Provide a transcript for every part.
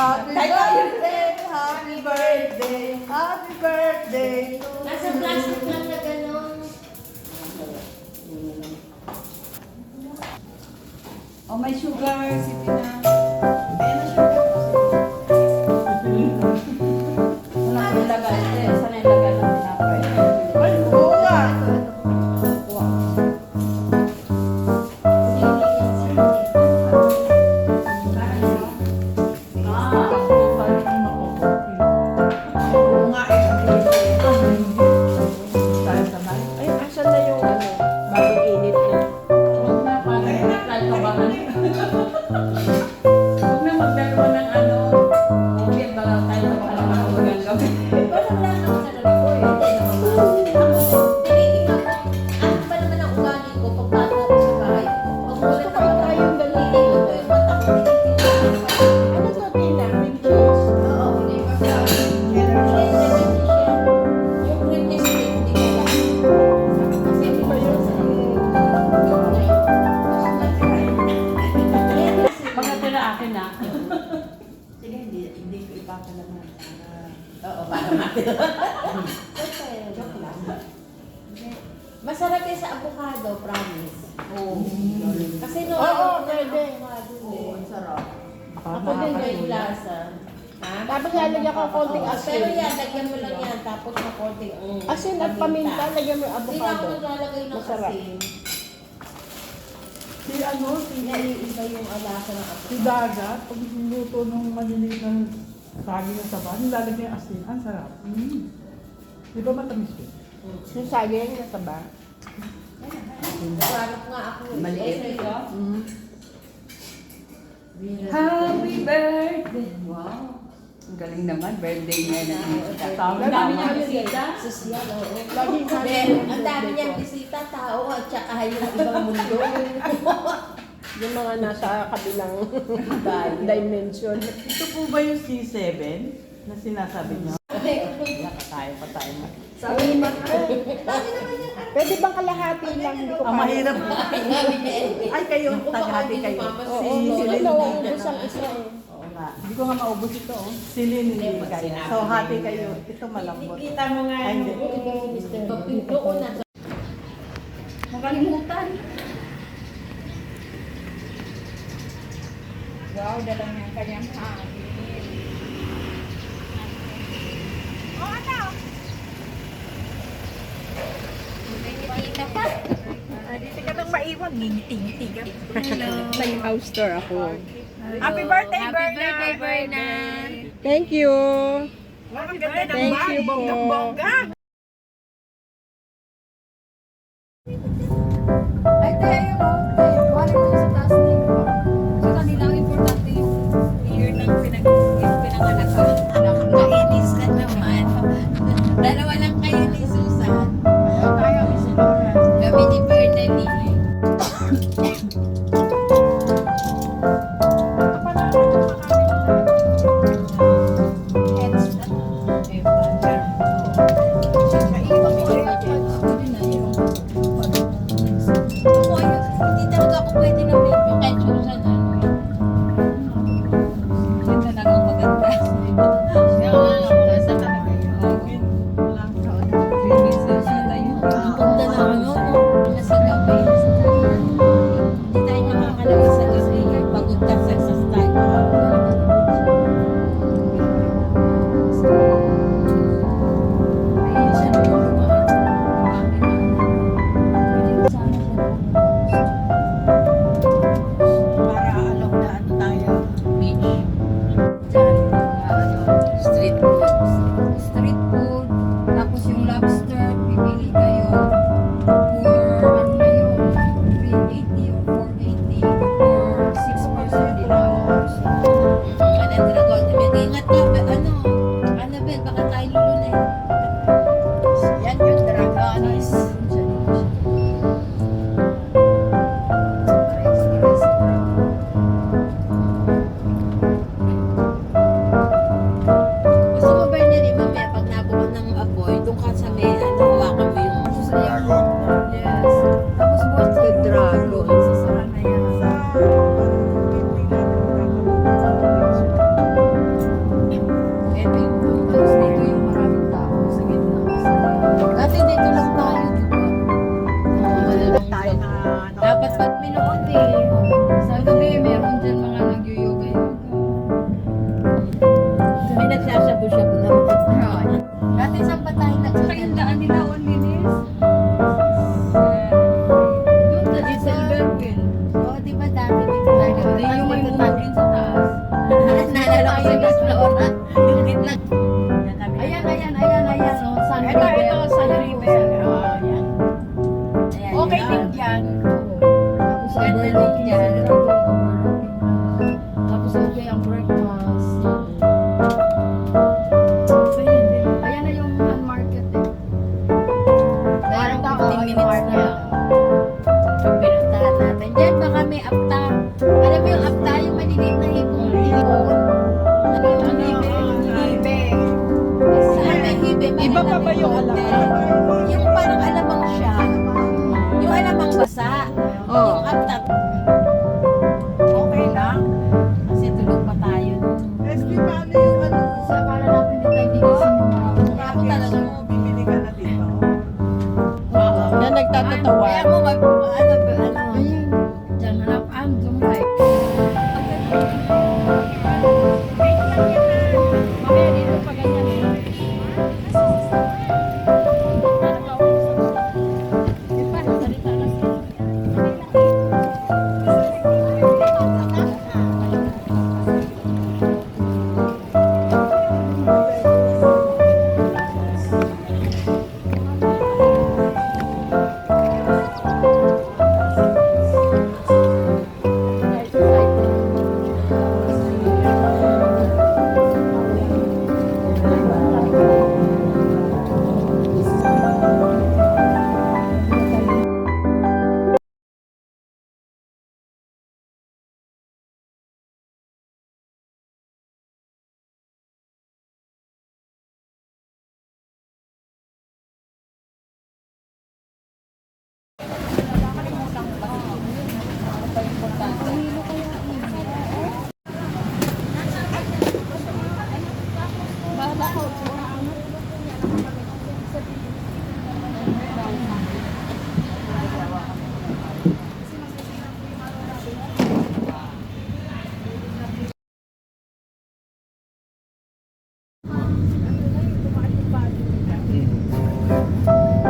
Happy birthday, happy birthday. Nasa plastic lang na gano'n. Oh, may sugar, si Tina. Ayan na sugar. Wala ko ilagay. Sana ilagay ng tinapay. Ay, oo nga. Ay, asan na yung ano? Bagong init na. Huwag na magdalawa ng ano. Okay, baka tayo makalaman ng gabi. Parang wala naman sa ko eh. Tinitingnan ko, ano ba naman ang ugali ko pagbago ako sa bahay ko? Pag ulit ako tayong dalawa, ito yung mata ko tinitingnan. Ano to, Tina? With cheese? Oo, hindi ba siya? Yung cream niya sila, hindi ko lang. Kasi hindi ba yun sa Mga tira akin na. sige, hindi ko ipapalaman. Oo, para natin. Joke lang. Masarap yan sa avocado, promise. Oo. Kasi no, pwede. Oo, ang sarap. Ako Ako din din. yung lasa. Ha? Tapos lalagyan ko konting Oo, asin. pero yan, lagyan mo lang yan, tapos na konting Asin at paminta, lagyan mo yung Hindi na ako avocado. naglalagay ng Masarap. asin. Si ano, Iba yung lasa ng avocado. Si Daga, pag luto ng maliliit na saging ng saba, nilalagay yung asin. Ang sarap. Di ba matamis yun? Yung saging na taba. Nagwarap nga ako. Maliit. Happy happy birthday. Wow. Ang galing naman. Birthday niya na. Ang dami niya bisita. Sosyal, oo. Laging sabi Then, yung ang dami birthday niyang ko. bisita, tao, at saka yung ibang mundo. Yung mga nasa kabilang dimension. Ito po ba yung C7 na sinasabi niyo? Nakatayo pa tayo. Sabi niya, Pwede bang kalahati lang? Hindi ko Ang mahirap. sabi niya, Ay, kayo, taghati kayo. Oo, Si hindi Celine. ko nauubos ang isa eh. Oo nga. Hindi ko nga maubos ito. Oh. Celine, hindi magaya. So, hati kayo. Ito malambot. Kita mo nga Ay, hindi. papinto ko na. Makalimutan. Wow, dala niya ang kanyang hangin. Dito ka nang maiwag, ginting-ting ka. Nag-house tour ako. Happy birthday, Happy Berna! birthday, Berna! Thank you! Ang ganda ng Thank bag, you po. bonggang-bongga! Ay, tayo yung wala ko sa taas nito. Sa kanila, importante yung year ng pinanganak ko. Nainis ka naman. Dalawa lang kayo ni Susan. Tayo, Miss Laura. Kami ni Bernally. Hindi talaga ako pwede na medyo kahit Susan. Yan talagang maganda. Kaya nga, sa talaga yun. Ang ganda na ano, nasa gabi. Hindi tayo nakakalabas sa gabi. Pagod ka sa style. Ayun siya na yung Para alam na ano tayo. Beach. dyan, Street food. street food, tapos yung lobster, pipili kayo for ano na yun, 380 or 480 or 6 person din hours. Anong dragon? Mag-ingat ka. Ano? Annabelle, baka tayo lulunin. Yan yung draganis. Gusto mo, Bernally, mamaya pag nabukan ng apoy, doon ka sa may, ano, hawakan mo yung Yes. Tapos buwan sa dragon. Sasara na yan. Sa tayo na Flora. Yung gitna. Ayan. So, San Ito, San River. Oh, yan. Ayan, Okay yan. din yan. Tapos overlooking yan. Tapos okay ang breakfast. Ayan na yung market eh. Parang 15 minutes na lang. Pag pinuntahan natin. Diyan baka may apta. Alam mo yung apta, yung maliliit na hipon. Ano yung hibe? Saan may hibe? Iba pa ba yung alamang? Yung parang alamang siya. Yung alamang basa. Yung apta. Okay lang. Kasi tulog pa tayo. SB, paano yung ano? Sa para natin di tayo gigising ng mga. Ako talaga. Bibili ka na dito. Oo. Na nagtatatawan. Kaya mo mag, ayun. Diyan hanap ang Zumray. Mamaya dito pa ganyan.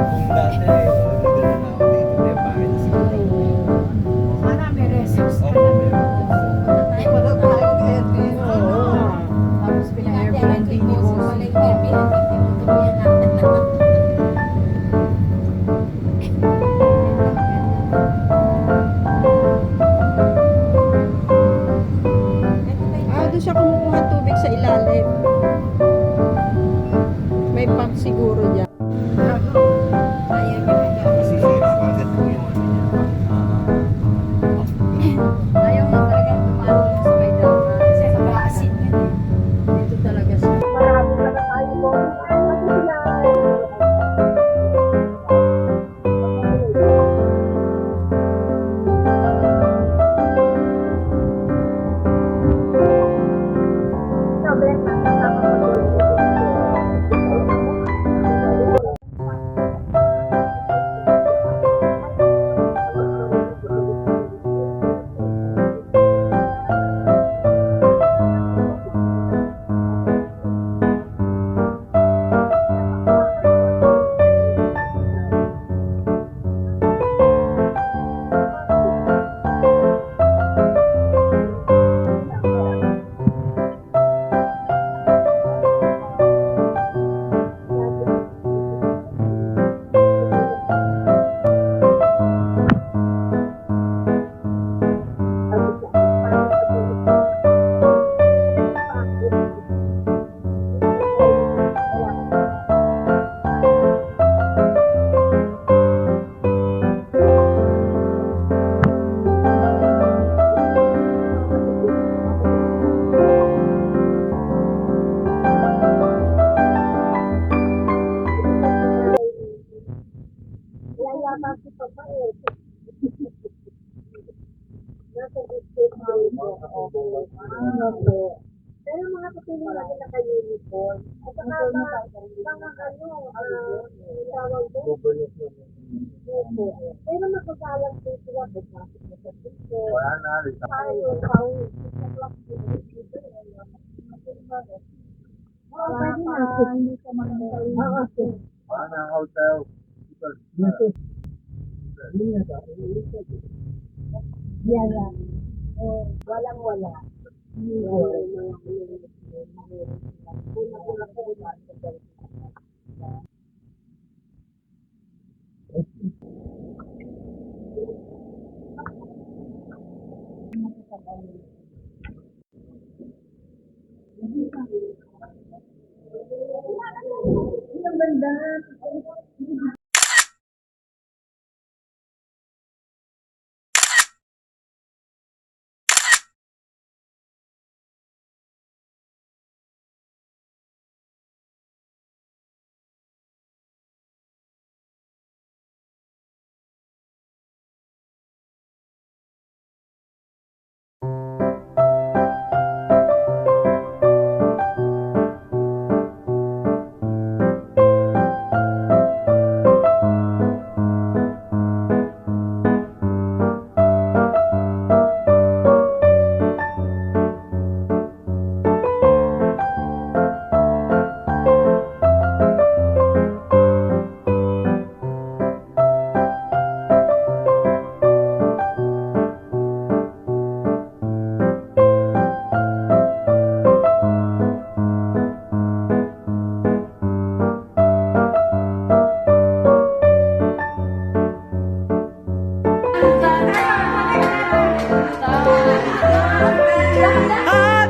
Kung dati, nagdala na ako dito, may bahay na siguro. Sana may recess ka Oo, na. meron. Wala tayong Airbnb. Tapos pinag-Airbnb ni Boss. Airbnb. Tinutuloyan natin. Doon siya kumukuha tubig sa ilalim. May pump siguro dyan. Ayaw niya mag- Masisira ka agad po yung ano niya. Ayaw niya talaga tumalon sa may dagat. Kasi maasin yan eh. Dito talaga siya. Pero mga patuloy natin naka-uniform. At saka mga tawag doon. Opo. Pero magkasalang po sila. Pagkakit na sa dito. Wala na, Tayo, pawis. Pwede na. Hindi ka mag-hotel. wala na hotel. Yan lang. Walang wala.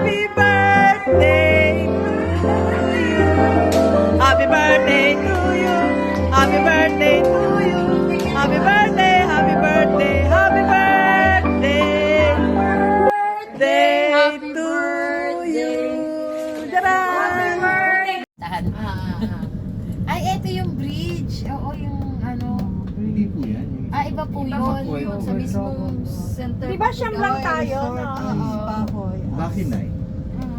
Happy birthday to you. Happy birthday to you. Happy birthday to you. Happy birthday, happy birthday, happy birthday. Birthday to you. Tadaan! Tahan. Ay, ito yung bridge. Oo, yung ano. Hindi po yan. Iba po yun. Sa mismong center. Di ba siyam lang tayo, no? Lucky night.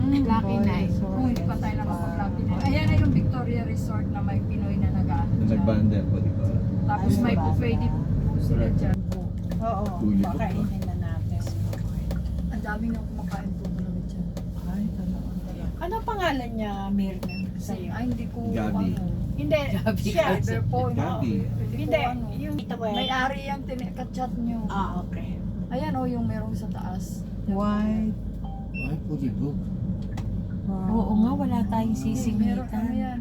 Lucky night. Kung hindi pa tayo nakapag-lucky na. Ayan na yung Victoria Resort na may Pinoy na nag-ano Na dyan. nagbanda po, di ba? Tapos may buffet din po sila dyan. Oo, Huli ko pa. makainin na natin. Ang dami nang kumakain po talaga dyan. Ano pangalan niya, Mirna? Sa'yo? Ay, hindi ko Gabi. ano. Hindi, siya. Cyber po. Gabi. Hindi, yung ito ba? May-ari yung tinekachat nyo. Okay. Ayan o, yung merong sa taas. White. Ay, pwede po. Oo nga, wala tayong Meron ano sisingitan. yan.